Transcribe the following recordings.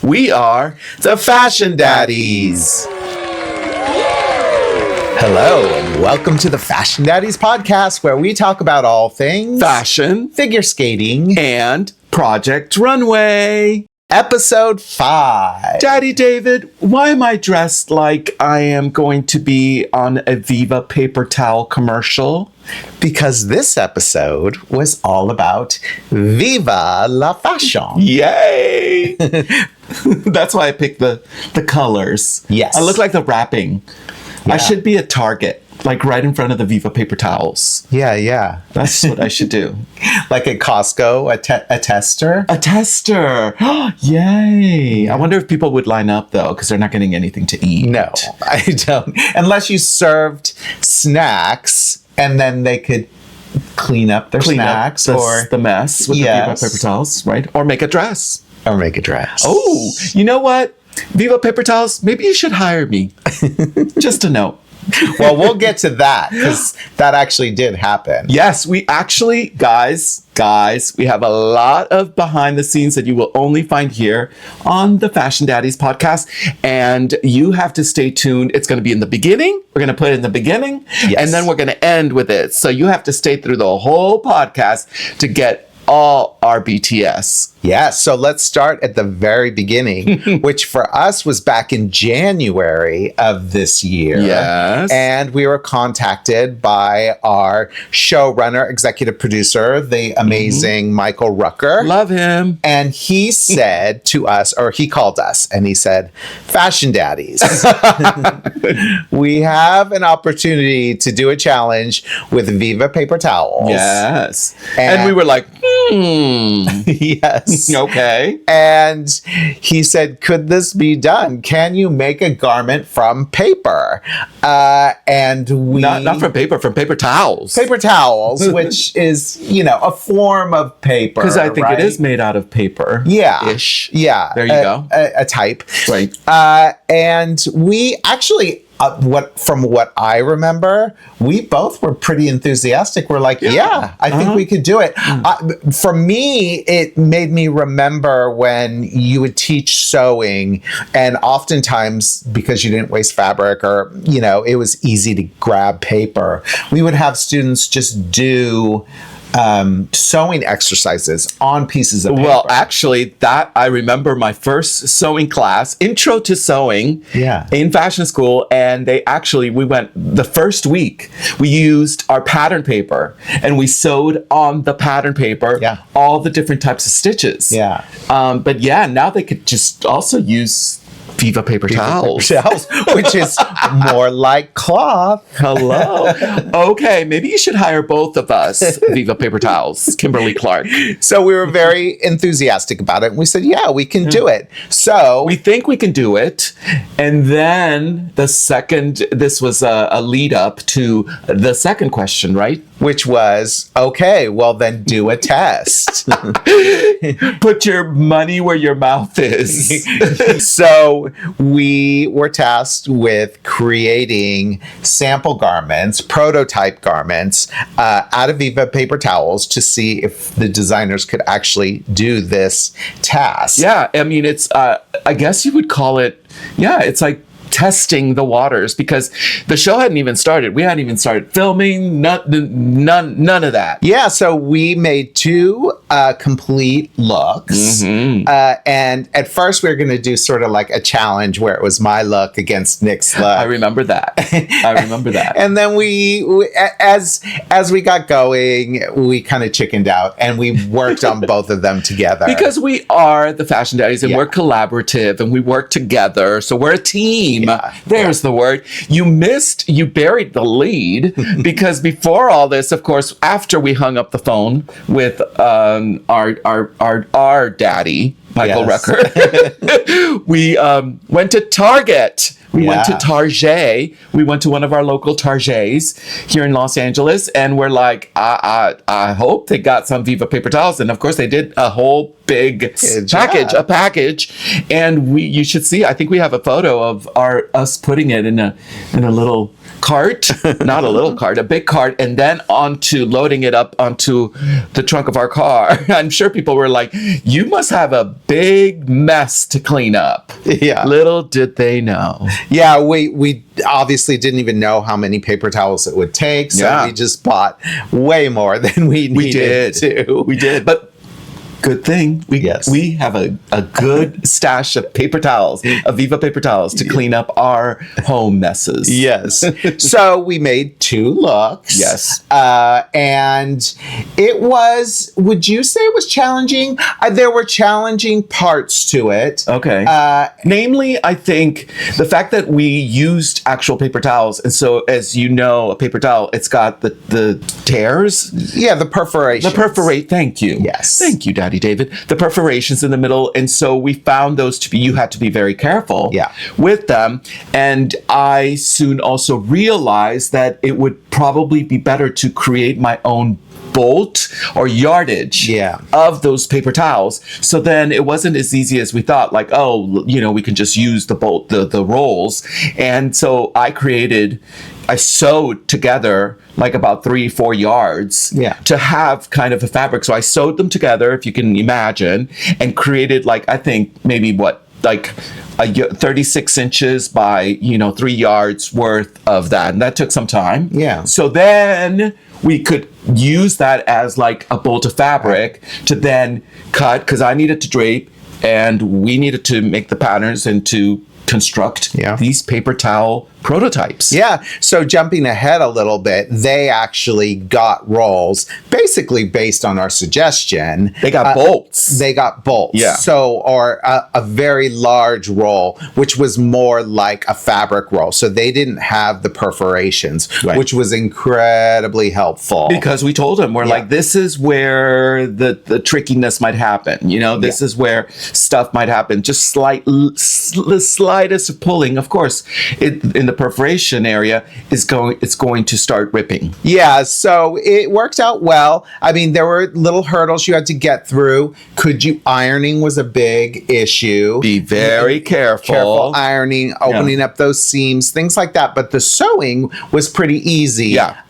We are the Fashion Daddies. Hello, and welcome to the Fashion Daddies podcast, where we talk about all things fashion, figure skating, and Project Runway. Episode 5. Daddy David, why am I dressed like I am going to be on a Viva Paper Towel commercial? Because this episode was all about Viva la Fashion. Yay! That's why I picked the colors. Yes. I look like the wrapping. Yeah. I should be at Target, like right in front of the Viva Paper Towels. Yeah. That's what I should do. Like at Costco, a tester? A tester. Yay. I wonder if people would line up, though, because they're not getting anything to eat. No, I don't. Unless you served snacks, and then they could clean up their snacks or the mess with the Viva Paper Towels, right? Or make a dress. Or make a dress. Oh, you know what? Viva Paper Towels, maybe you should hire me. Just a note. Well, we'll get to that because that actually did happen. Yes, we actually, guys, we have a lot of behind the scenes that you will only find here on the Fashion Daddies podcast. And you have to stay tuned. It's going to be in the beginning. We're going to put it in the beginning. Yes. And then we're going to end with it. So you have to stay through the whole podcast to get all our BTS. Yeah, so let's start at the very beginning, which for us was back in January of this year. Yes. And we were contacted by our showrunner, executive producer, the amazing Michael Rucker. Love him. And he said to us, or he called us, and he said, Fashion Daddies, we have an opportunity to do a challenge with Viva Paper Towels. Yes. And we were like, Yes. Okay. And he said, could this be done? Can you make a garment from paper? And we... Not from paper, from paper towels. Paper towels, which is, a form of paper. Because I think it is made out of paper. Yeah. Ish. Yeah. There you go. A type. Right. And we actually... from what I remember, we both were pretty enthusiastic. We're like, I think we could do it. For me, it made me remember when you would teach sewing, and oftentimes, because you didn't waste fabric or, it was easy to grab paper, we would have students just do sewing exercises on pieces of paper. Well, actually, that I remember my first sewing class, Intro to Sewing, in fashion school, and we went the first week. We used our pattern paper, and we sewed on the pattern paper all the different types of stitches. But now they could just also use Viva Paper Towels, which is more like cloth. Hello. Okay, maybe you should hire both of us, Viva Paper Towels, Kimberly Clark. So we were very enthusiastic about it. And we said, we can do it. So we think we can do it. And then this was a lead up to the second question, right? Which was, okay, well then do a test. Put your money where your mouth is. So we were tasked with creating sample garments, prototype garments, out of Viva Paper Towels to see if the designers could actually do this task. Yeah, I mean, it's, I guess you would call it, it's like testing the waters, because the show hadn't even started. We hadn't even started filming, none of that. Yeah, so we made 2 complete looks. And at first we were going to do sort of like a challenge where it was my look against Nick's look. I remember that. And then we as we got going, we kind of chickened out and we worked on both of them together. Because we are the Fashion Daddies and we're collaborative and we work together. So we're a team. There's the word. You buried the lead because before all this, of course, after we hung up the phone with our daddy, Michael Rucker, we went to Target. We went to Target. We went to one of our local Targets here in Los Angeles, and we're like, I hope they got some Viva Paper Towels. And of course, they did a whole big package, a package. And you should see, I think we have a photo of us putting it in a little cart, not a little cart, a big cart, and then loading it up onto the trunk of our car. I'm sure people were like, you must have a big mess to clean up. Yeah. Little did they know. Yeah, we obviously didn't even know how many paper towels it would take, so we just bought way more than we needed to. We did. But good thing we have a good stash of paper towels, of Viva Paper Towels, to clean up our home messes. Yes. So we made 2 looks. Yes. And it was, would you say it was challenging? There were challenging parts to it. Okay. Namely, I think the fact that we used actual paper towels. And so, as you know, a paper towel, it's got the tears. Yeah, the perforations. Thank you. Yes. Thank you, Daddy David. The perforations in the middle. And so we found those you had to be very careful with them. And I soon also realized that it would probably be better to create my own bolt or yardage of those paper towels. So then it wasn't as easy as we thought, like, oh, we can just use the bolt, the rolls. And so I sewed together like about 3-4 yards to have kind of a fabric. So I sewed them together, if you can imagine, and created I think maybe 36 inches by 3 yards worth of that. And that took some time. Yeah. So then we could use that as like a bolt of fabric to then cut, because I needed to drape and we needed to make the patterns and to construct these paper towel prototypes. Yeah. So jumping ahead a little bit, they actually got rolls basically based on our suggestion. They got bolts. They got bolts. Yeah. So, or a very large roll, which was more like a fabric roll. So they didn't have the perforations, which was incredibly helpful. Because we told them, we're like, this is where the trickiness might happen. This is where stuff might happen. Just the slightest of pulling, of course, in the perforation area it's going to start ripping. Yeah, so it worked out well. I mean, there were little hurdles you had to get through. Ironing was a big issue. Be very careful. Careful ironing, opening up those seams, things like that. But the sewing was pretty easy. Yeah.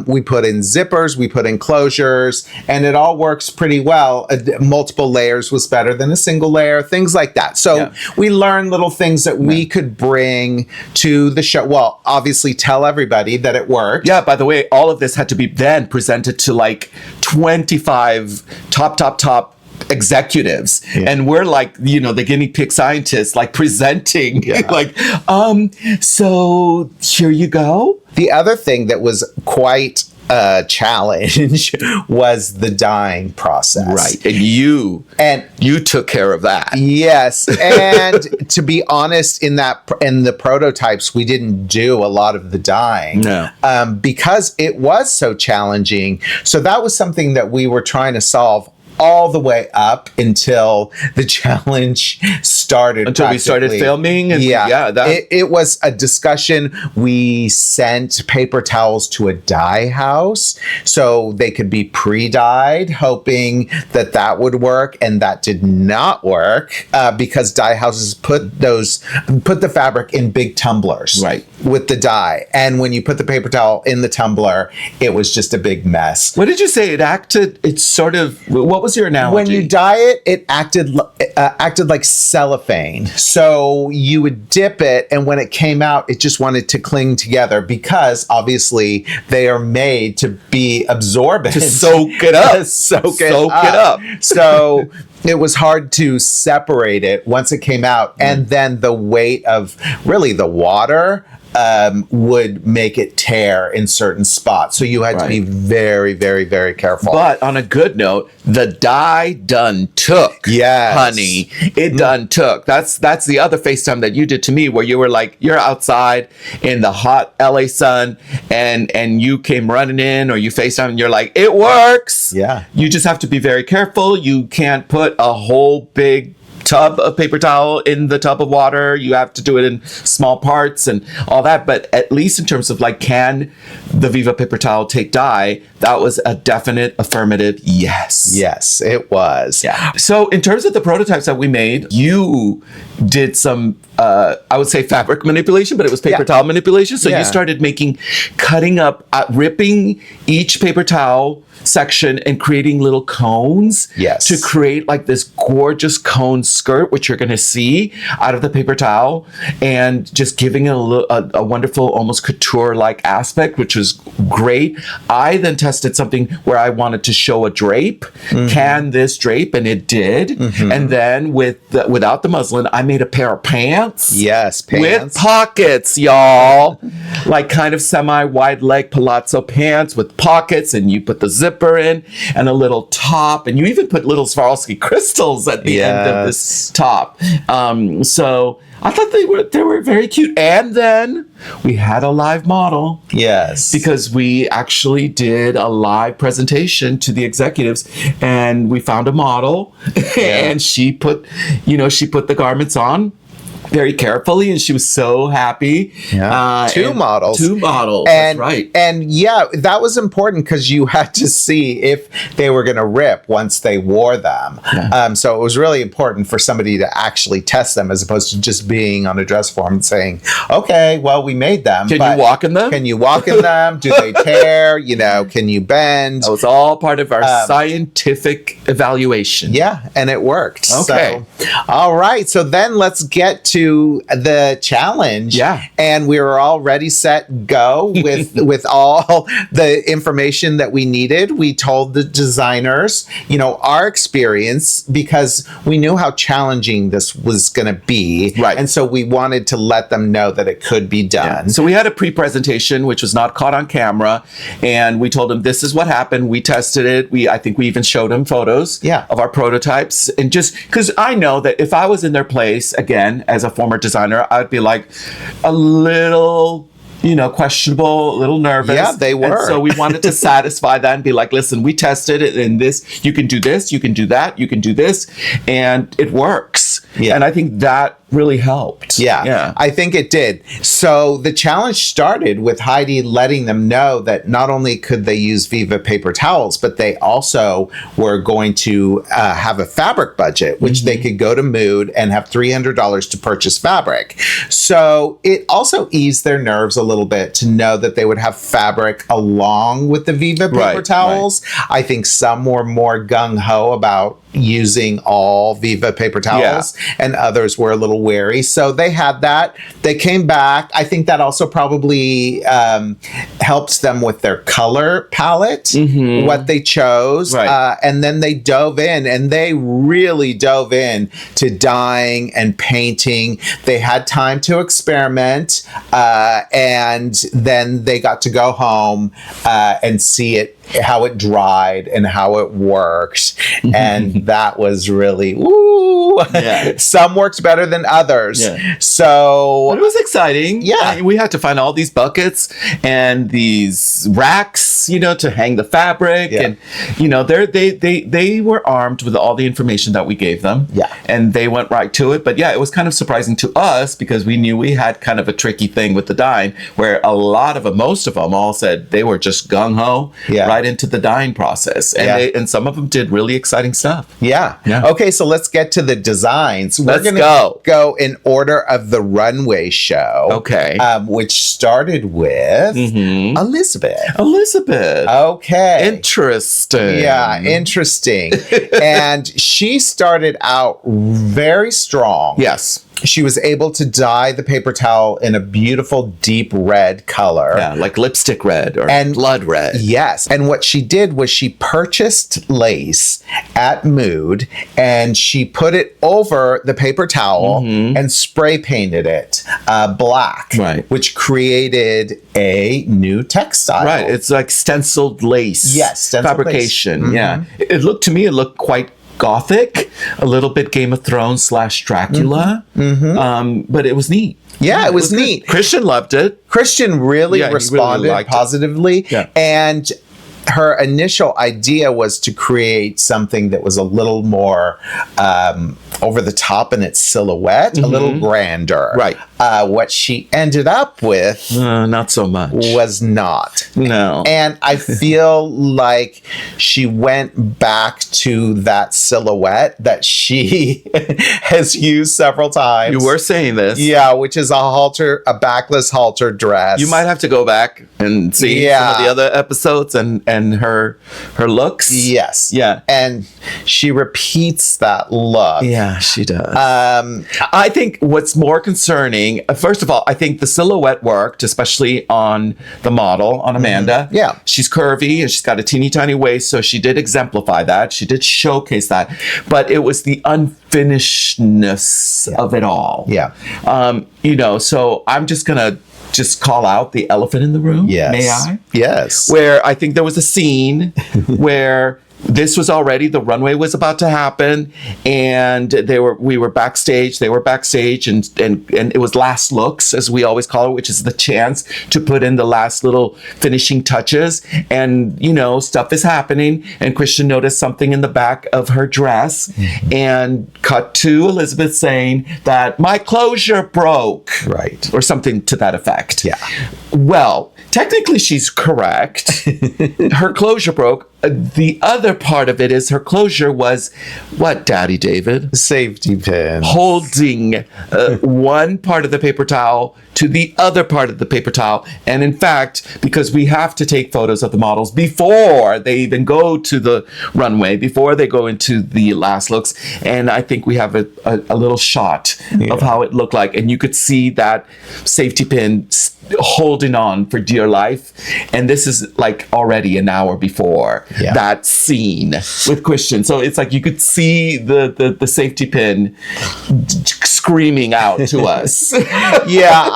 We put in zippers, we put in closures, and it all works pretty well. Multiple layers was better than a single layer, things like that. So we learned little things that we could bring to the show. Well, obviously tell everybody that it worked. Yeah, by the way, all of this had to be then presented to like 25 top executives, and we're like, the guinea pig scientists, like presenting, so here you go. The other thing that was quite a challenge was the dyeing process. Right. And you took care of that. Yes. And to be honest, in the prototypes, we didn't do a lot of the dyeing. No. Because it was so challenging. So that was something that we were trying to solve all the way up until the challenge started. Until we started filming? And it was a discussion. We sent paper towels to a dye house so they could be pre-dyed, hoping that would work, and that did not work because dye houses put the fabric in big tumblers with the dye. And when you put the paper towel in the tumbler, it was just a big mess. What did you say? It's sort of, what was your analogy? When you dye it, it acted like cellophane. So you would dip it, and when it came out, it just wanted to cling together because obviously they are made to be absorbent. To soak it up. Soak it up. So it was hard to separate it once it came out. And then the weight of really the water would make it tear in certain spots. So you had to be very, very, very careful. But on a good note, the dye done took. Yes. Honey. It done took. That's the other FaceTime that you did to me, where you were like, you're outside in the hot LA sun and you came running in, or you FaceTime and you're like, it works. Yeah. You just have to be very careful. You can't put a whole big tub of paper towel in the tub of water. You have to do it in small parts and all that. But at least in terms of like, can the Viva Paper Towel take dye? That was a definite affirmative yes. Yes, it was. Yeah. So in terms of the prototypes that we made, you did some, I would say fabric manipulation, but it was paper towel manipulation. So you started cutting up, ripping each paper towel section and creating little cones to create like this gorgeous cone skirt, which you're going to see out of the paper towel, and just giving it a wonderful, almost couture-like aspect, which was great. I then tested something where I wanted to show a drape. Can this drape? And it did. And then without the muslin, I made a pair of pants. Yes, pants. With pockets, y'all. Like kind of semi-wide leg palazzo pants with pockets, and you put the zipper in and a little top, and you even put little Swarovski crystals at the end of this top. So I thought they were very cute. And then we had a live model. Yes. Because we actually did a live presentation to the executives, and we found a model and she put the garments on very carefully, and she was so happy. Two models. And, that's right. And that was important because you had to see if they were going to rip once they wore them. So it was really important for somebody to actually test them as opposed to just being on a dress form and saying, okay, well, we made them. Can you walk in them? Can you walk in them? Do they tear? Can you bend? That was all part of our scientific evaluation. Yeah, and it worked. Okay. So, all right. So then let's get to the challenge. And we were all ready, set, go with all the information that we needed. We told the designers, our experience, because we knew how challenging this was going to be. Right. And so we wanted to let them know that it could be done. So we had a pre-presentation, which was not caught on camera. And we told them, this is what happened. We tested it. I think we even showed them photos of our prototypes. And just because I know that if I was in their place, again, as a former designer, I'd be like a little questionable, a little nervous. Yeah, they were. And so we wanted to satisfy that and be like, listen, we tested it in this. You can do this, you can do that, you can do this, and it works. And I think that really helped. Yeah, I think it did. So the challenge started with Heidi letting them know that not only could they use Viva Paper Towels, but they also were going to have a fabric budget, which they could go to Mood and have $300 to purchase fabric. So it also eased their nerves a little bit to know that they would have fabric along with the Viva Paper Towels. I think some were more gung-ho about using all Viva Paper Towels, and others were a little wary. So they had that. They came back. I think that also probably helps them with their color palette, what they chose. And then they dove in, and they really dove in to dyeing and painting. They had time to experiment, and then they got to go home and see it, how it dried and how it worked. And that was really, some works better than others. So but it was exciting. We had to find all these buckets and these racks, to hang the fabric. And, they were armed with all the information that we gave them. And they went right to it. But it was kind of surprising to us because we knew we had kind of a tricky thing with the dyeing where a lot of them, most of them all said they were just gung-ho right into the dyeing process. And and some of them did really exciting stuff. Okay, so let's get to the designs. Let's We're gonna go in order of the runway show. Okay. Which started with Elizabeth. Okay. Interesting. Yeah, interesting. And she started out very strong. Yes. She was able to dye the paper towel in a beautiful deep red color. Like lipstick red or blood red. Yes. And what she did was she purchased lace at Mood and she put it over the paper towel and spray painted it black, which created a new textile. It's like stenciled lace. Yes, stenciled fabrication. Lace. It looked quite Gothic, a little bit Game of Thrones / Dracula, but it was neat. It was neat. Christian loved it. Christian really responded positively. And her initial idea was to create something that was a little more over the top in its silhouette, a little grander. Right. What she ended up with not so much. was not. No. And I feel like she went back to that silhouette that she has used several times. You were saying this. Yeah, which is a backless halter dress. You might have to go back and see some of the other episodes and her looks. Yes. Yeah. And she repeats that look. Yeah, she does. I think what's more concerning, first of all, I think the silhouette worked, especially on the model, on Amanda. Yeah. She's curvy and she's got a teeny tiny waist, so she did exemplify that. She did showcase that. But it was the unfinishedness of it all. Yeah. So I'm just going to call out the elephant in the room. Yes. May I? Yes. Where I think there was a scene where this was already, the runway was about to happen, and we were backstage, they were backstage, and it was last looks, as we always call it, which is the chance to put in the last little finishing touches. And, stuff is happening, and Christian noticed something in the back of her dress, and cut to Elizabeth saying that my closure broke. Right. Or something to that effect. Yeah. Well, technically she's correct. Her closure broke. The other part of it is her closure was what, Daddy David? Safety pin. Holding one part of the paper towel to the other part of the paper towel. And in fact, because we have to take photos of the models before they even go to the runway, before they go into the last looks. And I think we have a little shot of how it looked like. And you could see that safety pin holding on for dear life. And this is like already an hour before that scene with Christian. So it's like you could see the safety pin screaming out to us. Yeah,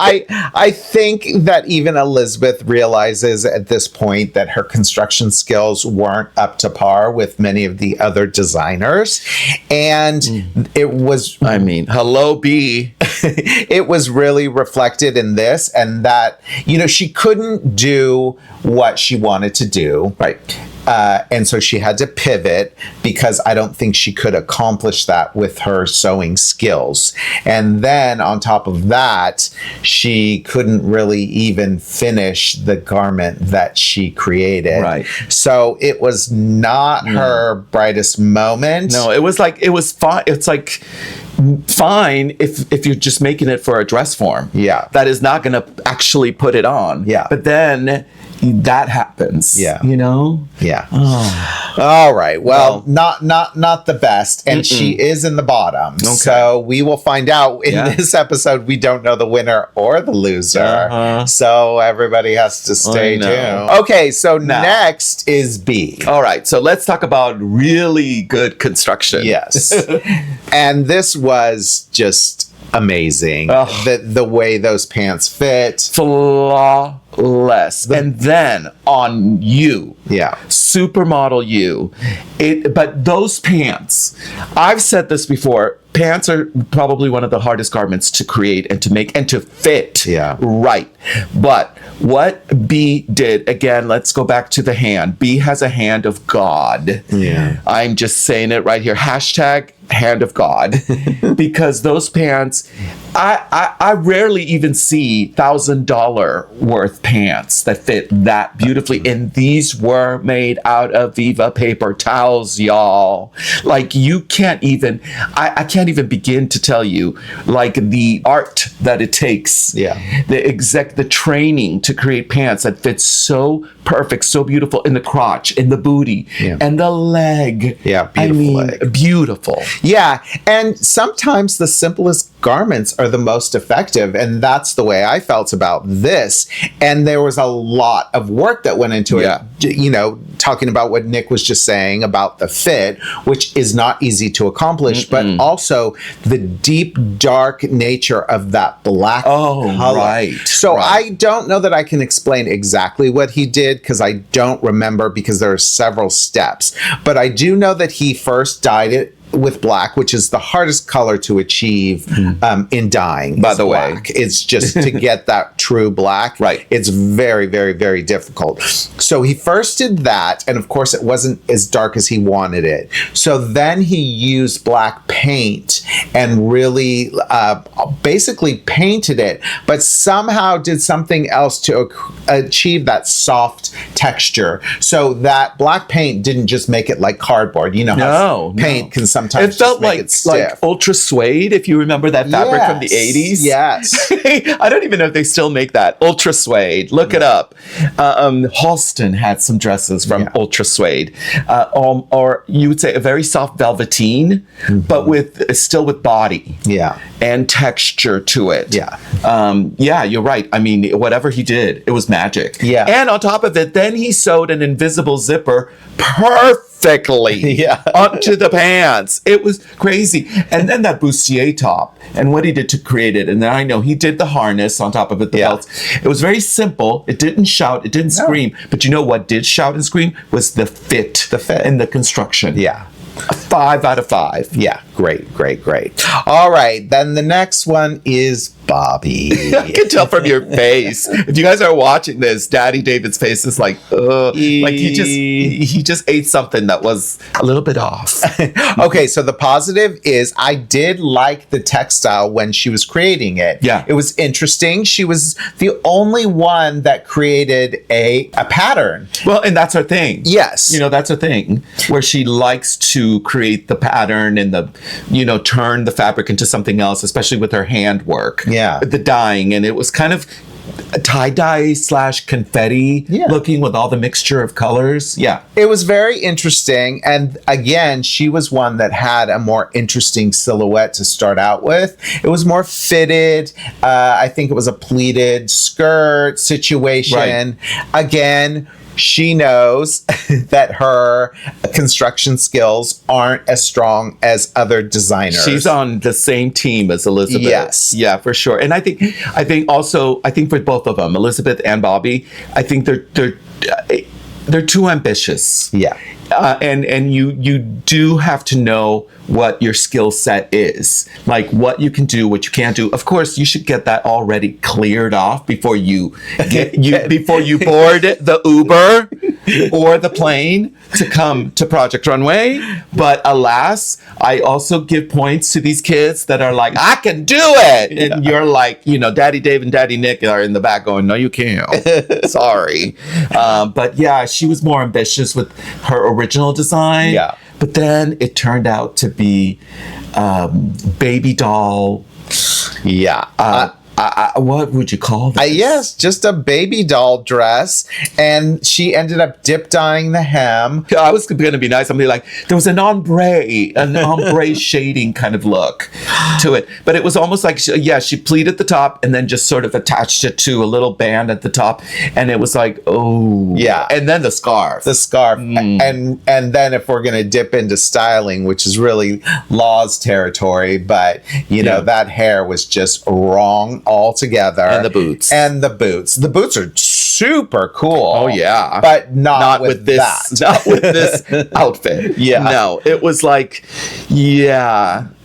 I think that even Elizabeth realizes at this point that her construction skills weren't up to par with many of the other designers. And it was... I mean, hello, B. It was really reflected in this, and that, she couldn't do what she wanted to do. Right. And so she had to pivot because I don't think she could accomplish that with her sewing skills. And then on top of that, she couldn't really even finish the garment that she created. Right. So it was not her brightest moment. No, it was fine. It's like fine if you're just making it for a dress form. Yeah. That is not going to actually put it on. Yeah. But then that happens. Yeah. Yeah. Oh. All right. Well, not the best. And she is in the bottom. Okay. So we will find out in this episode. We don't know the winner or the loser. So everybody has to stay tuned. Okay. So next is B. All right. So let's talk about really good construction. Yes. And this was just amazing. The way those pants fit. Flawless. And then on you. Yeah. Supermodel you. But those pants, I've said this before, pants are probably one of the hardest garments to create and to make and to fit. Yeah. Right. But what B did, again, let's go back to the hand. B has a hand of God. Yeah. I'm just saying it right here. Hashtag hand of God. Because those pants, I rarely even see $1,000 worth pants that fit that beautifully. And these were made out of Viva Paper Towels, y'all. Like you can't even, I can't even begin to tell you like the art that it takes. Yeah. The training to create pants that fit so perfect, so beautiful in the crotch, in the booty, and the leg. Yeah, beautiful leg. Beautiful. Yeah, and sometimes the simplest garments are the most effective, and that's the way I felt about this. And there was a lot of work that went into it. Talking about what Nick was just saying about the fit, which is not easy to accomplish, but also the deep, dark nature of that black color. Right. So I don't know that I can explain exactly what he did because I don't remember because there are several steps. But I do know that he first dyed it with black, which is the hardest color to achieve in dyeing. By the way, it's just to get that true black. Right. It's very, very, very difficult. So he first did that, and of course, it wasn't as dark as he wanted it. So then he used black paint and really basically painted it, but somehow did something else to achieve that soft texture. So that black paint didn't just make it like cardboard. You know how paint can sometimes it felt make it stiff. like ultra suede, if you remember that fabric from the 80s. Yes. I don't even know if they still make that. Ultra suede. Look it up. Halston had some dresses from ultra suede. Or you would say a very soft velveteen, but still with body. Yeah. And texture to it. Yeah. You're right. I mean, whatever he did, it was magic. Yeah. And on top of it, then he sewed an invisible zipper perfectly onto the pants. It was crazy. And then that bustier top and what he did to create it. And then I know he did the harness on top of it, the belts. It was very simple. It didn't shout. It didn't scream. But you know what did shout and scream was the fit. The fit. And the construction. Yeah. 5 out of 5. Yeah. Great. All right. Then the next one is Bobby. I can tell from your face. If you guys are watching this, Daddy David's face is like, like he just ate something that was a little bit off. Okay, so the positive is I did like the textile when she was creating it. Yeah. It was interesting. She was the only one that created a pattern. Well, and that's her thing. Yes. You know, that's her thing, where she likes to create the pattern and turn the fabric into something else, especially with her handwork. Yeah. The dyeing. And it was kind of tie-dye / confetti looking with all the mixture of colors. Yeah. It was very interesting. And again, she was one that had a more interesting silhouette to start out with. It was more fitted. I think it was a pleated skirt situation. Right. Again, she knows that her construction skills aren't as strong as other designers. She's on the same team as Elizabeth. Yes. Yeah, for sure. And I think for both of them, Elizabeth and Bobby, I think they're too ambitious. Yeah. And you do have to know what your skill set is, like what you can do, what you can't do. Of course, you should get that already cleared off before you board the Uber or the plane to come to Project Runway. But alas, I also give points to these kids that are like, I can do it. And you're like, Daddy Dave and Daddy Nick are in the back going, no, you can't. Sorry. But yeah, she was more ambitious with her original design. Yeah. But then it turned out to be baby doll. Yeah. What would you call this? Yes, just a baby doll dress. And she ended up dip dyeing the hem. I was going to be nice. I'm going to be like, there was an ombre shading kind of look to it. But it was almost like, she pleated the top and then just sort of attached it to a little band at the top. And it was like, oh. Yeah. And then the scarf. And then if we're going to dip into styling, which is really Law's territory, but, that hair was just wrong altogether. And the boots. The boots are super cool. Oh yeah. But not with this that. Not with this outfit. Yeah. No. It was like,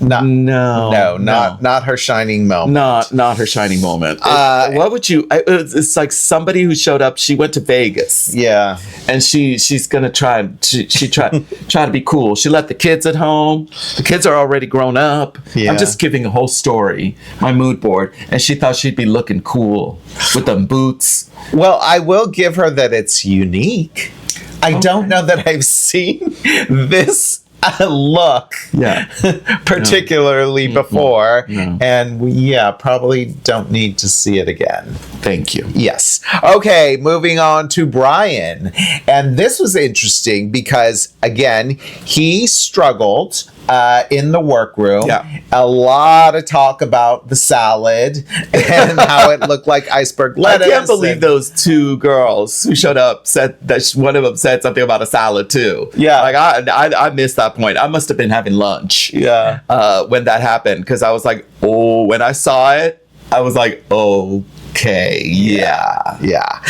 not her shining moment. Not her shining moment. What would you it's like somebody who showed up, she went to Vegas. Yeah. And she's gonna try to be cool. She left the kids at home. The kids are already grown up. Yeah. I'm just giving a whole story, my mood board. And she thought she'd be looking cool with them boots. Well, I will give her that it's unique. I don't know that I've seen this look particularly before. No. And we probably don't need to see it again. Thank you. Yes. Okay, moving on to Brian. And this was interesting because, again, he struggled in the workroom. Yeah. A lot of talk about the salad and how it looked like iceberg lettuce. I can't believe those two girls who showed up said that one of them said something about a salad too. Yeah. Like I missed that point. I must have been having lunch. Yeah. When that happened, because I was like, oh, when I saw it, I was like, okay, yeah.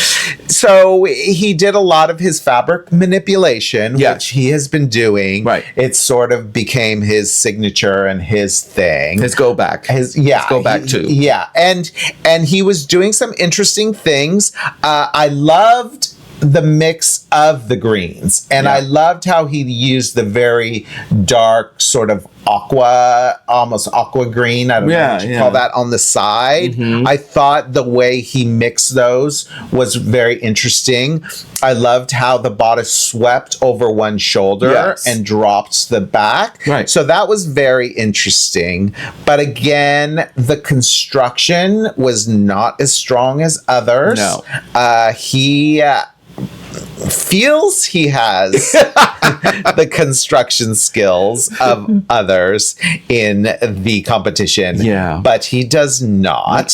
So he did a lot of his fabric manipulation, which he has been doing. Right. It sort of became his signature and his thing. His go back. His go back too. Yeah, and he was doing some interesting things. I loved the mix of the greens, and I loved how he used the very dark sort of almost aqua green, I don't know what you call that, on the side. I thought the way he mixed those was very interesting. I loved how the bodice swept over one shoulder and dropped to the back. Right. So that was very interesting. But again, the construction was not as strong as others. No. He feels he has the construction skills of others in the competition, but he does not.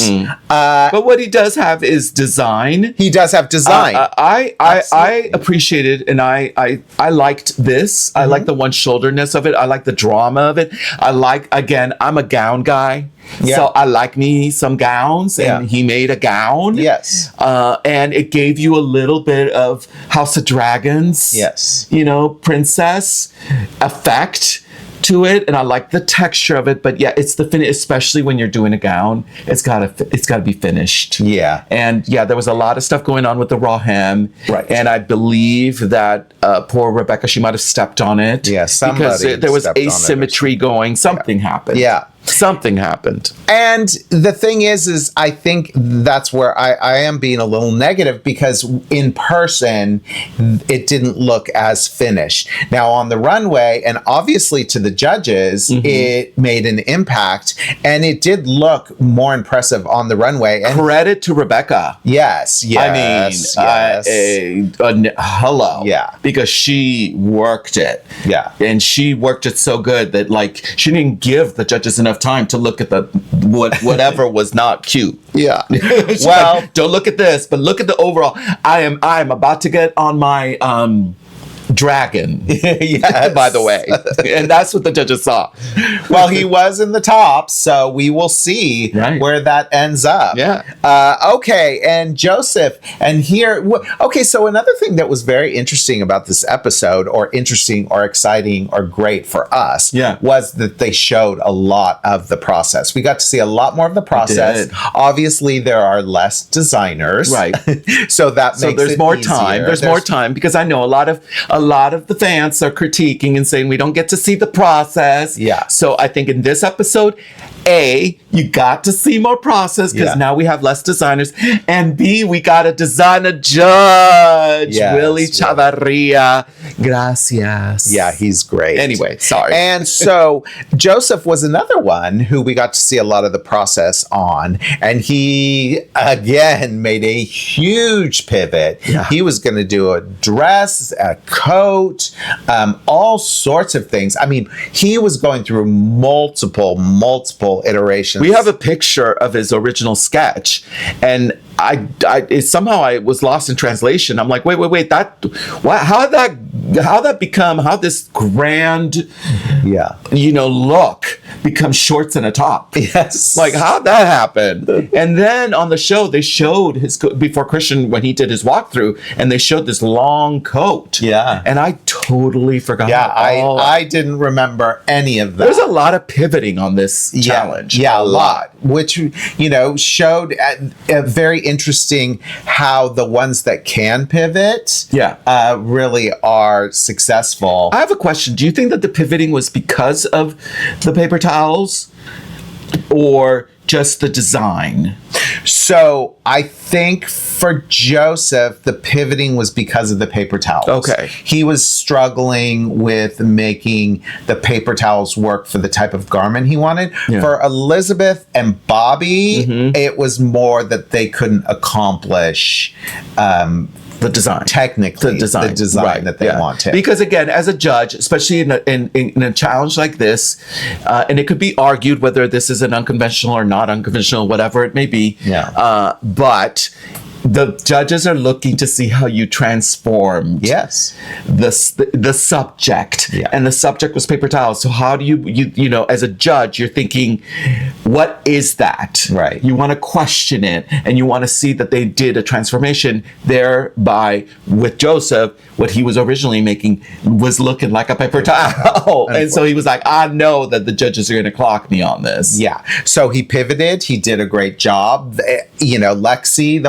But what he does have is design. He does have design. I appreciated, and I liked this. I like the one shoulderness of it. I like the drama of it. Again, I'm a gown guy. So I like me some gowns, and he made a gown. Yes. And it gave you a little bit of House of Dragons. Yes. Princess effect to it, and I like the texture of it. But it's the finish, especially when you're doing a gown. It's gotta be finished. Yeah. And there was a lot of stuff going on with the raw hem. Right. And I believe that poor Rebecca, she might have stepped on it. Yeah, because there was stepped on it asymmetry going. Something happened. Yeah. Something happened. And the thing is I think that's where I am being a little negative, because in person, it didn't look as finished. Now on the runway, and obviously to the judges, it made an impact, and it did look more impressive on the runway. And credit to Rebecca. Yes. Hello. Yeah. Because she worked it. Yeah. And she worked it so good that she didn't give the judges enough time to look at whatever was not cute. Yeah. Well, don't look at this, but look at the overall. I am about to get on my dragon. Yes. By the way. And that's what the judges saw. Well, he was in the top, so we will see where that ends up. Yeah. Okay, and Joseph, and here, okay, so another thing that was very interesting about this episode, or interesting or exciting or great for us, was that they showed a lot of the process. We got to see a lot more of the process. Obviously, there are less designers. Right. So that makes there's it more easier. time. There's more time, because I know a lot of the fans are critiquing and saying we don't get to see the process. Yeah. So I think in this episode, A, you got to see more process, because now we have less designers, and B, we got a designer judge, Willie Chavarria. Gracias. Yeah, he's great. Anyway, sorry. And so Joseph was another one who we got to see a lot of the process on, and he again made a huge pivot. Yeah. He was going to do a dress, a coat, all sorts of things. I mean, he was going through multiple iterations. We have a picture of his original sketch, and somehow I was lost in translation. I'm like, wait, how this grand, look becomes shorts and a top? Yes. Like, how'd that happen? And then on the show, they showed before Christian, when he did his walkthrough, and they showed this long coat. Yeah. And I totally forgot. Yeah, I didn't remember any of that. There's a lot of pivoting on this challenge. Yeah, a lot. Which, showed very interesting how the ones that can pivot really are successful. I have a question. Do you think that the pivoting was because of the paper towels, or just the design? So I think for Joseph, the pivoting was because of the paper towels. Okay. He was struggling with making the paper towels work for the type of garment he wanted. Yeah. For Elizabeth and Bobby, it was more that they couldn't accomplish the design, technically, the design that they wanted. Because again, as a judge, especially in a challenge like this, and it could be argued whether this is an unconventional or not unconventional, whatever it may be. Yeah. But the judges are looking to see how you transformed Yes. the subject. Yeah. And the subject was paper towels. So how do you know, as a judge, you're thinking, what is that? Right. You want to question it, and you want to see that they did a transformation, thereby with Joseph, what he was originally making was looking like a paper towel. And so he was like, I know that the judges are going to clock me on this. Yeah. So he pivoted. He did a great job. You know, Lexi,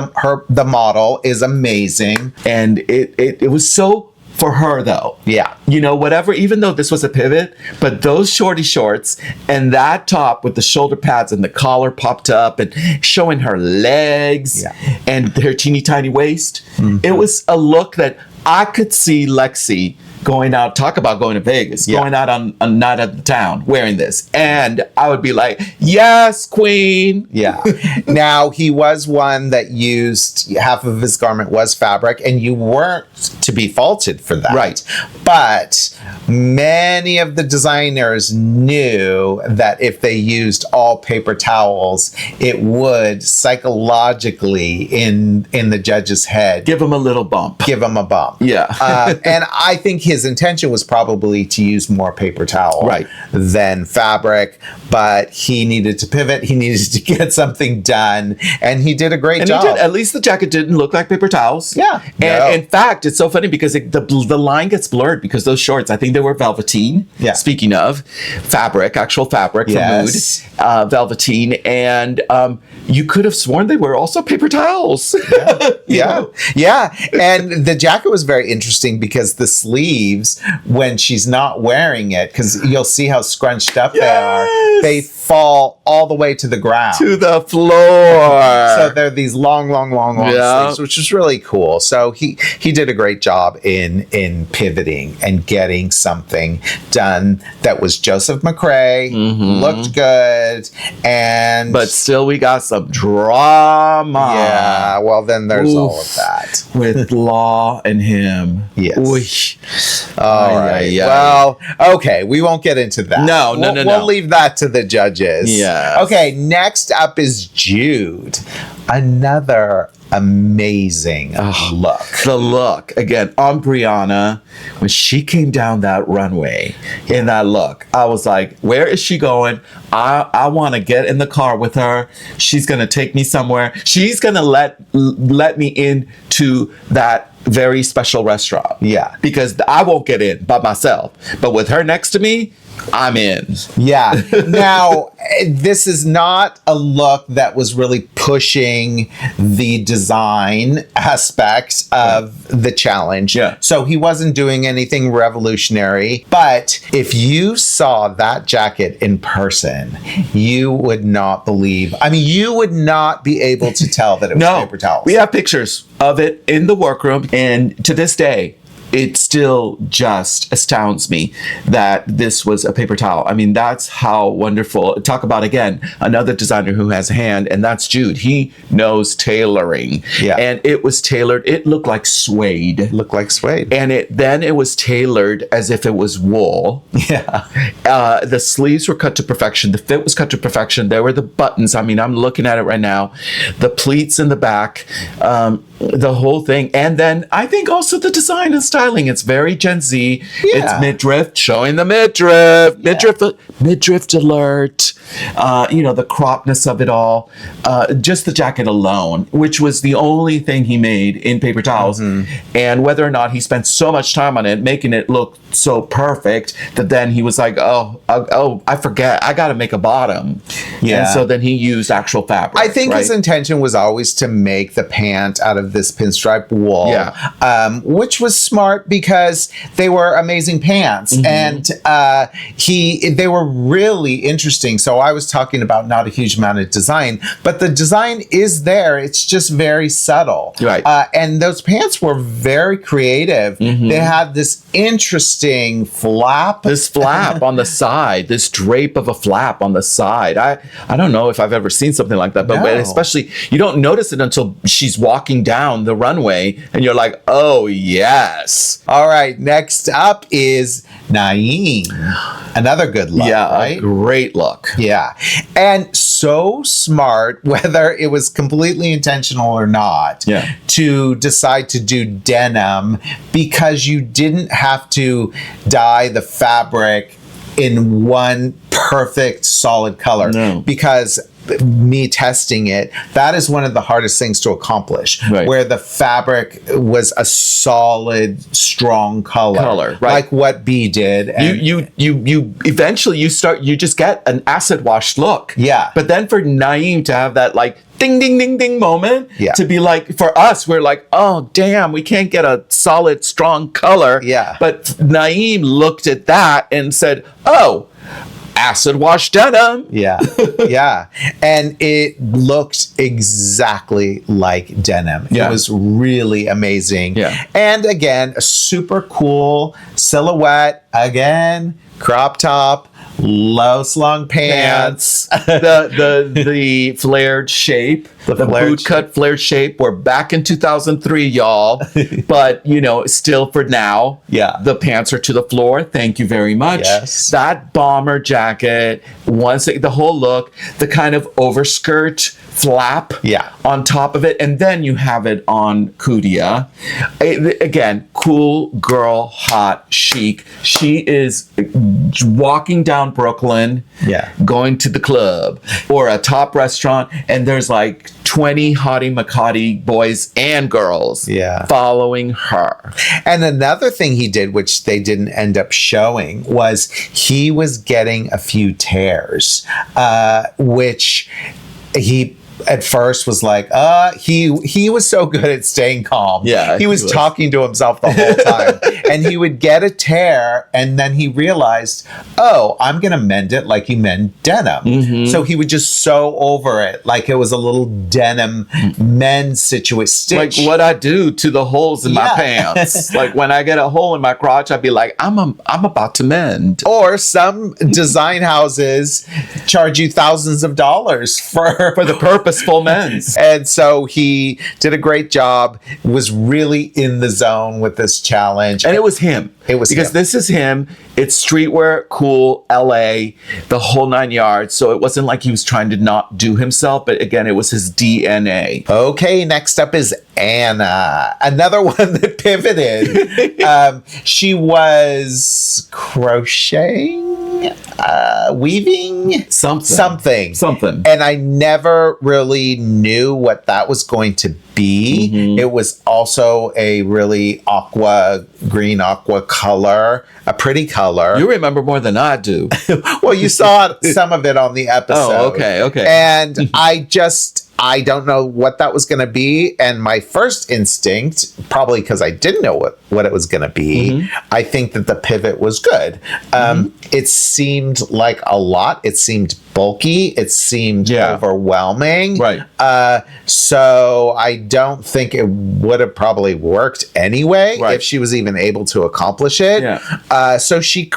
the model, is amazing. And it was so for her though. Yeah. You know, whatever, even though this was a pivot, but those shorty shorts and that top with the shoulder pads and the collar popped up and showing her legs and her teeny tiny waist. It was a look that I could see Lexi going out, talk about going to Vegas, going out on a night at the town wearing this. And I would be like, yes, queen. Yeah. Now, he was one that used, half of his garment was fabric, and you weren't to be faulted for that. Right. But many of the designers knew that if they used all paper towels, it would psychologically in the judge's head Give him a little bump. give him a bump. Yeah. And I think his intention was probably to use more paper towel Right. than fabric, but he needed to pivot. He needed to get something done, and he did a great And job. he did. At least the jacket didn't look like paper towels. Yeah. And No. in fact, it's so funny because the line gets blurred because those shorts, I think they were velveteen. Yeah. Speaking of fabric, actual fabric Yes. for mood, velveteen. And you could have sworn they were also paper towels. You know? Yeah. And the jacket was very interesting because the sleeves, when she's not wearing it, because you'll see how scrunched up they are, they fall all the way to the ground. To the floor. So they're these long sleeves, which is really cool. So he did a great job in pivoting and getting something done that was Joseph McCrae, looked good, and But still, we got some drama. yeah. Well, then there's all of that. With Law and him. Yes. Ooh. All right. yeah. Well, okay. We won't get into that. No. We'll leave that to the judges. Yes. Okay. Next up is Jude. Another amazing look. The look again on Brianna when she came down that runway in that look. I was like, where is she going? I want to get in the car with her. She's gonna take me somewhere. She's gonna let me into that very special restaurant. Yeah. Because I won't get in by myself. But with her next to me, I'm in. Yeah. Now, this is not a look that was really pushing the design aspect of the challenge. Yeah. So he wasn't doing anything revolutionary. But if you saw that jacket in person, you would not believe. I mean, you would not be able to tell that it was paper towels. We have pictures of it in the workroom, and to this day, it still just astounds me that this was a paper towel. I mean, that's how wonderful. Talk about, again, another designer who has a hand, and that's Jude. He knows tailoring. Yeah. And it was tailored. It looked like suede. Look like suede. And it was tailored as if it was wool. Yeah. The sleeves were cut to perfection. The fit was cut to perfection. There were the buttons. I mean, I'm looking at it right now. The pleats in the back, the whole thing. And then I think also the design and styling. It's very Gen Z. Yeah. It's midriff, showing the midriff. Midriff alert. The cropness of it all. Just the jacket alone, which was the only thing he made in paper towels. And whether or not he spent so much time on it, making it look so perfect, that then he was like, I forget, I got to make a bottom. Yeah. And so then he used actual fabric. I think his right? intention was always to make the pant out of this pinstripe wool, which was smart because they were amazing pants, and they were really interesting. So I was talking about not a huge amount of design, but the design is there. It's just very subtle, Right. And those pants were very creative. They had this interesting flap. This flap on the side, this drape of a flap on the side. I don't know if I've ever seen something like that, but No. especially you don't notice it until she's walking down the runway and you're like, oh yes. Yes. All right. Next up is Naeem. Another good look, right? A great look. Yeah. And so smart, whether it was completely intentional or not, to decide to do denim, because you didn't have to dye the fabric in one perfect solid color. No. Because me testing it, that is one of the hardest things to accomplish, where the fabric was a solid, strong color, like what B did. And you eventually you just get an acid wash look. Yeah. But then for Naeem to have that like ding ding ding ding moment, to be like, for us, we're like, oh damn, we can't get a solid, strong color. Yeah. But Naeem looked at that and said, oh, acid wash denim. Yeah. Yeah. And it looked exactly like denim. It was really amazing. Yeah. And again, a super cool silhouette. Again, crop top, low slung pants. the flared shape. The boot cut flared shape. We're back in 2003, y'all. But, you know, still for now, the pants are to the floor. Thank you very much. Yes. That bomber jacket, the whole look, the kind of overskirt flap on top of it, and then you have it on Kudia. Again, cool girl, hot, chic. She is walking down Brooklyn, going to the club or a top restaurant, and there's like 20 hottie Makati boys and girls following her. And another thing he did, which they didn't end up showing, was he was getting a few tears, which he at first was like, he was so good at staying calm. Yeah. He was talking to himself the whole time. And he would get a tear, and then he realized, oh, I'm going to mend it like you mend denim. Mm-hmm. So he would just sew over it like it was a little denim mend situation. Like what I do to the holes in my pants. Like when I get a hole in my crotch, I'd be like, I'm about to mend. Or some design houses charge you thousands of dollars for the purposeful men's. And so he did a great job, was really in the zone with this challenge. And it was him. Because this is him. It's streetwear, cool, LA, the whole 9 yards. So it wasn't like he was trying to not do himself, but again, it was his DNA. Okay, next up is Anna, another one that pivoted. She was crocheting, weaving, something. And I never really knew what that was going to be. Mm-hmm. It was also a really green aqua color, a pretty color. You remember more than I do. Well, you saw some of it on the episode. Oh, okay. And I don't know what that was going to be. And my first instinct, probably because I didn't know what it was going to be, I think that the pivot was good. It seemed like a lot. It seemed bulky. It seemed overwhelming. Right. So I don't think it would have probably worked anyway if she was even able to accomplish it. Yeah. So she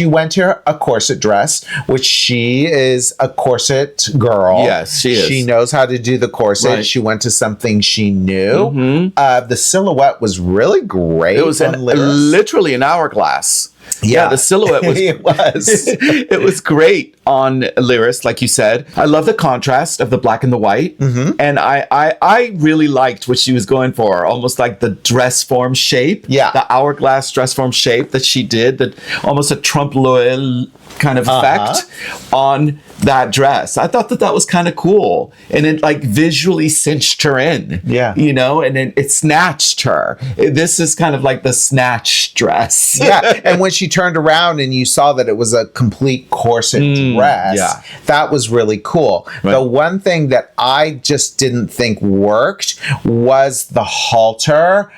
went to a corset dress, which she is a corset girl. Yes, she is. She knows how to do the corset. Right. She went to something she knew. The silhouette was really great. It was literally an hourglass. Yeah, the silhouette was it was great on Lyris, like you said. I love the contrast of the black and the white. And I really liked what she was going for, almost like the dress form shape. Yeah. The hourglass dress form shape that she did, almost a trompe l'oeil kind of effect on that dress. I thought that was kind of cool. And it like visually cinched her in. Yeah. You know, and it snatched her. This is kind of like the snatch dress. Yeah. And when she turned around and you saw that it was a complete corset dress, that was really cool. Right. The one thing that I just didn't think worked was the halter.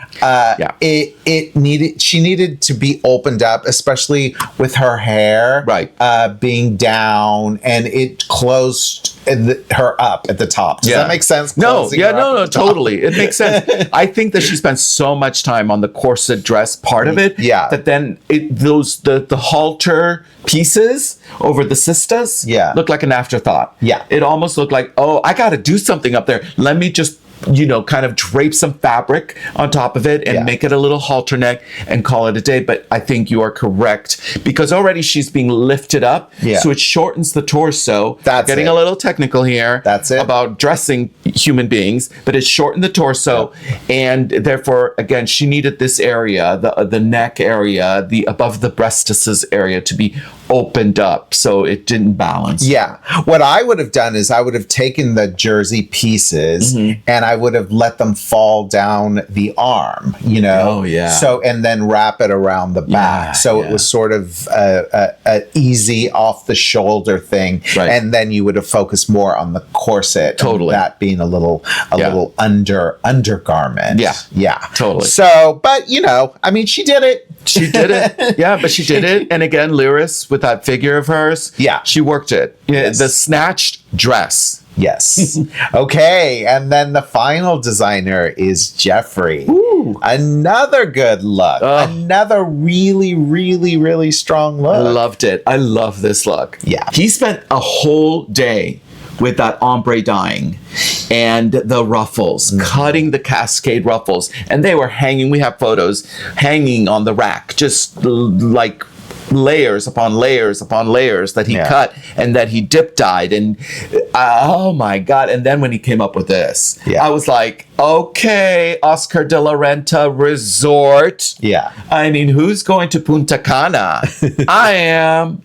She needed to be opened up, especially with her hair being down, and it closed her up at the top. Does that make sense? No, totally. It makes sense. I think that she spent so much time on the corset dress part of it that then the halter pieces over the sisters looked like an afterthought. Yeah. It almost looked like, oh, I got to do something up there. Let me just kind of drape some fabric on top of it and make it a little halter neck and call it a day. But I think you are correct, because already she's being lifted up. Yeah. So it shortens the torso. That's getting a little technical here. That's it. About dressing human beings, but it shortened the torso. And therefore, again, she needed this area, the neck area, the above the breastises area to be opened up, so it didn't balance. Yeah. What I would have done is I would have taken the jersey pieces and I would have let them fall down the arm, Oh, yeah. So, and then wrap it around the back. So it was sort of a easy off the shoulder thing. Right. And then you would have focused more on the corset. Totally. That being a little undergarment. Yeah. Yeah. Totally. So, but I mean, she did it. She did it. Yeah, but she did it. And again, Lyris, with that figure of hers, she worked it. Yes. The snatched dress. Yes. Okay. And then the final designer is Jeffrey. Ooh. Another good look. Another really, really, really strong look. I loved it. I love this look. Yeah. He spent a whole day with that ombre dyeing and the ruffles, cutting the cascade ruffles. And they were hanging, we have photos, hanging on the rack, just like layers upon layers upon layers that he cut and that he dip dyed. And oh my God. And then when he came up with this, I was like, okay, Oscar de la Renta Resort. Yeah. I mean, who's going to Punta Cana? I am.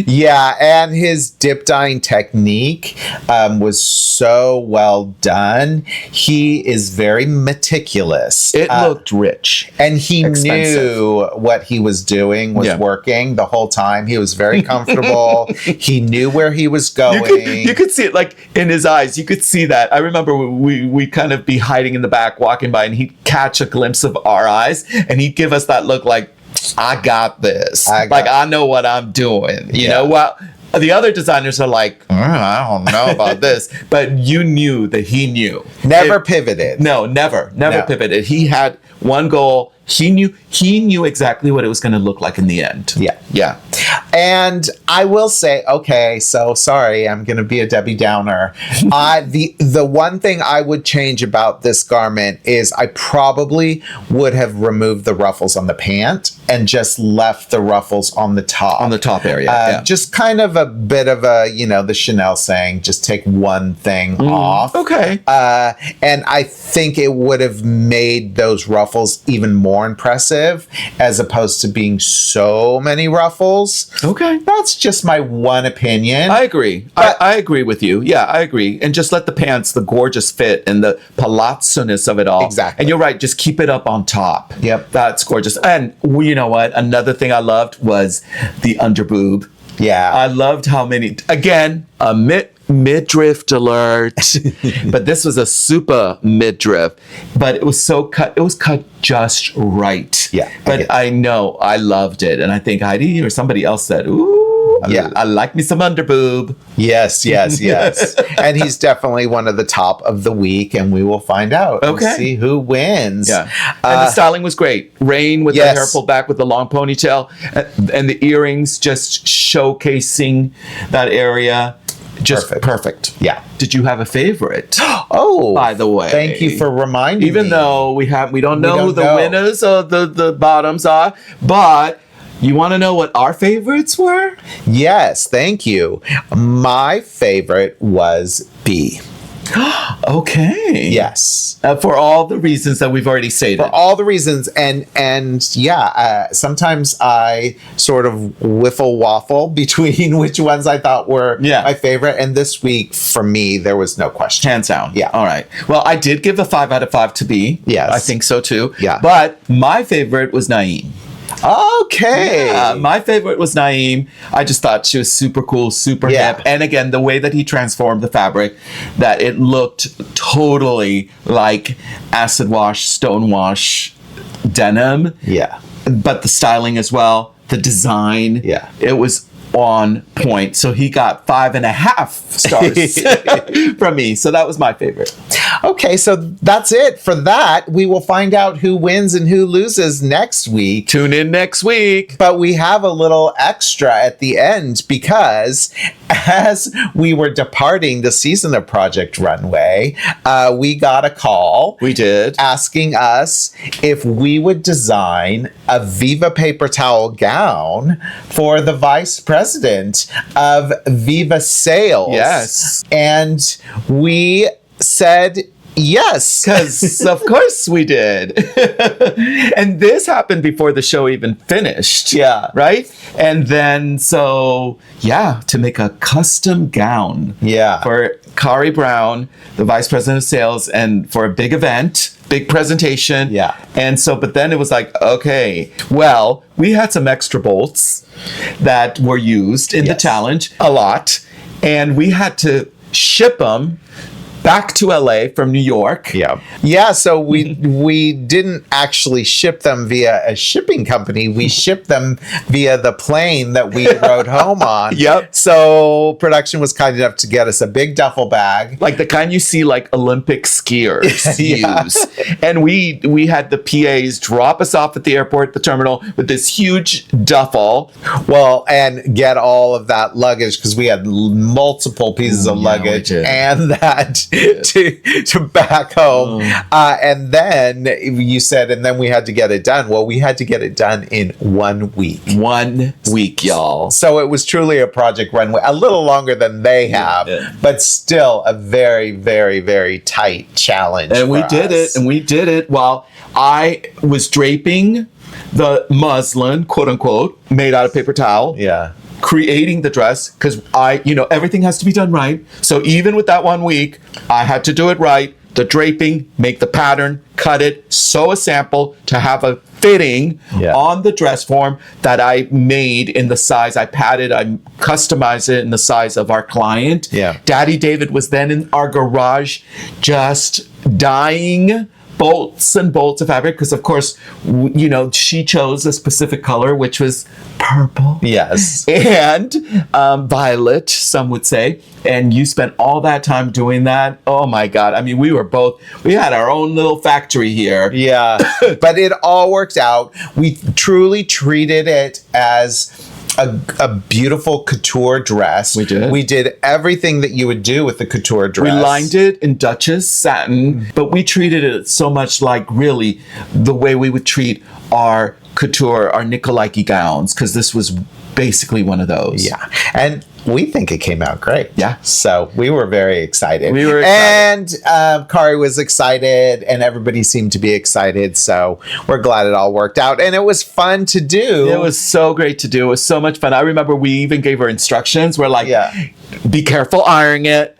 Yeah, and his dip dyeing technique was so well done. He is very meticulous. It looked rich. And he knew what he was doing was working the whole time. He was very comfortable. He knew where he was going. You could see it like in his eyes. You could see that. I remember we kind of be hiding in the back, walking by, and he'd catch a glimpse of our eyes, and he'd give us that look like, I got this. I know what I'm doing. You know, well, the other designers are like, I don't know about this. But you knew that he knew. Never pivoted. No, never pivoted. He had one goal. He knew exactly what it was going to look like in the end. Yeah. And I will say, okay, so sorry, I'm going to be a Debbie Downer. The one thing I would change about this garment is I probably would have removed the ruffles on the pant and just left the ruffles on the top. On the top area, Just kind of a bit of a, the Chanel saying, just take one thing off. Okay. And I think it would have made those ruffles even more impressive as opposed to being so many ruffles. Okay. That's just my one opinion. I agree. I agree with you. Yeah, I agree. And just let the pants, the gorgeous fit and the palazzo-ness of it all. Exactly. And you're right, just keep it up on top. Yep. That's gorgeous. And you know what? Another thing I loved was the underboob. Yeah. I loved how many, again, a midriff alert, but this was a super midriff, but it was cut just right. Yeah. But I know I loved it. And I think Heidi or somebody else said, ooh, I like me some underboob. Yes. And he's definitely one of the top of the week, and we will find out. Okay. And see who wins. Yeah. And the styling was great. Rain with the hair pulled back with the long ponytail and the earrings just showcasing that area. Just perfect. Yeah. Did you have a favorite? Oh, by the way, thank you for reminding me. Even though we don't know who the winners of the bottoms are, but you want to know what our favorites were? Yes, thank you. My favorite was B. Okay. Yes. For all the reasons that we've already stated. For all the reasons. And sometimes I sort of whiffle waffle between which ones I thought were my favorite. And this week, for me, there was no question. Hands down. Yeah. All right. Well, I did give a 5 out of 5 to B. Yes. I think so too. Yeah. But my favorite was Naeem. Okay. Yeah, my favorite was Naeem. I just thought she was super cool, super hip. And again, the way that he transformed the fabric, that it looked totally like acid wash, stone wash denim. Yeah. But the styling as well, the design. Yeah. It was on point. So he got 5.5 stars from me. So that was my favorite. Okay, so that's it for that. We will find out who wins and who loses next week. Tune in next week. But we have a little extra at the end because as we were departing the season of Project Runway, we got a call. We did. Asking us if we would design a Viva Paper Towel gown for the vice president of Viva Sales. Yes. And we said yes. Because of course we did. And this happened before the show even finished. Yeah. Right? And then, to make a custom gown. Yeah. For Kari Brown, the vice president of sales, and for a big event, big presentation. Yeah. And so, but then it was like, okay, well, we had some extra bolts that were used in the challenge a lot. And we had to ship them back to LA from New York. Yeah, so we didn't actually ship them via a shipping company. We shipped them via the plane that we rode home on. Yep. So production was kind enough to get us a big duffel bag. Like the kind you see like Olympic skiers use. And we had the PAs drop us off at the airport, the terminal, with this huge duffel. Well, and get all of that luggage because we had multiple pieces of luggage and that to back home. And then you said, and then we had to get it done. Well, we had to get it done in 1 week. 1 week, y'all. So it was truly a Project Runway, a little longer than they have, but still a very, very, very tight challenge. And we did it. And we did it while I was draping the muslin, quote unquote, made out of paper towel. Yeah. Creating the dress, because everything has to be done right. So even with that 1 week, I had to do it right. The draping, make the pattern, cut it, sew a sample to have a fitting on the dress form that I made in the size. I padded, I customized it in the size of our client. Yeah. Daddy David was then in our garage just dyeing bolts and bolts of fabric because, of course, she chose a specific color, which was purple. Yes. And violet, some would say. And you spent all that time doing that. Oh, my God. I mean, we had our own little factory here. Yeah. But it all worked out. We truly treated it as a beautiful couture dress. We did. We did everything that you would do with the couture dress. We lined it in Duchess satin, but we treated it so much like really the way we would treat our couture, our Nicolaiki gowns, because this was basically one of those. Yeah. And we think it came out great. Yeah. So we were very excited. We were excited. And Kari was excited and everybody seemed to be excited. So we're glad it all worked out. And it was fun to do. It was so great to do. It was so much fun. I remember we even gave her instructions. We're like, be careful ironing it.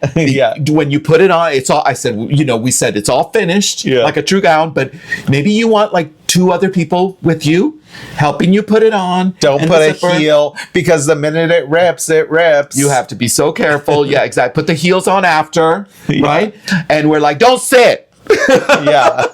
When you put it on, it's all, I said, we said it's all finished like a true gown, but maybe you want like 2 other people with you helping you put it on. Don't put a heel because the minute it rips, it rips. You have to be so careful. Yeah, exactly. Put the heels on after, right? And we're like, don't sit. Yeah.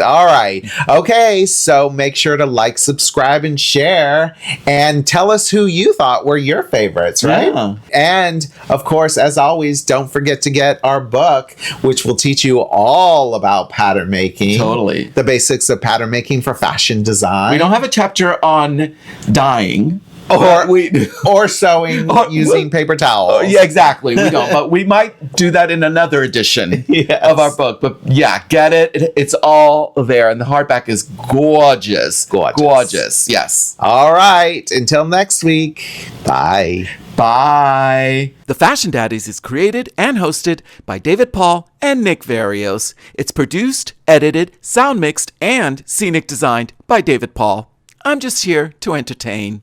All right. Okay. So make sure to like, subscribe, and share. And tell us who you thought were your favorites, right? Yeah. And of course, as always, don't forget to get our book, which will teach you all about pattern making. Totally. The basics of pattern making for fashion design. We don't have a chapter on dyeing. Or sewing using paper towels. Yeah, exactly. We don't, but we might do that in another edition of our book. But yeah, get it. It's all there. And the hardback is gorgeous. Gorgeous. Yes. All right. Until next week. Bye. Bye. The Fashion Daddies is created and hosted by David Paul and Nick Varios. It's produced, edited, sound mixed, and scenic designed by David Paul. I'm just here to entertain.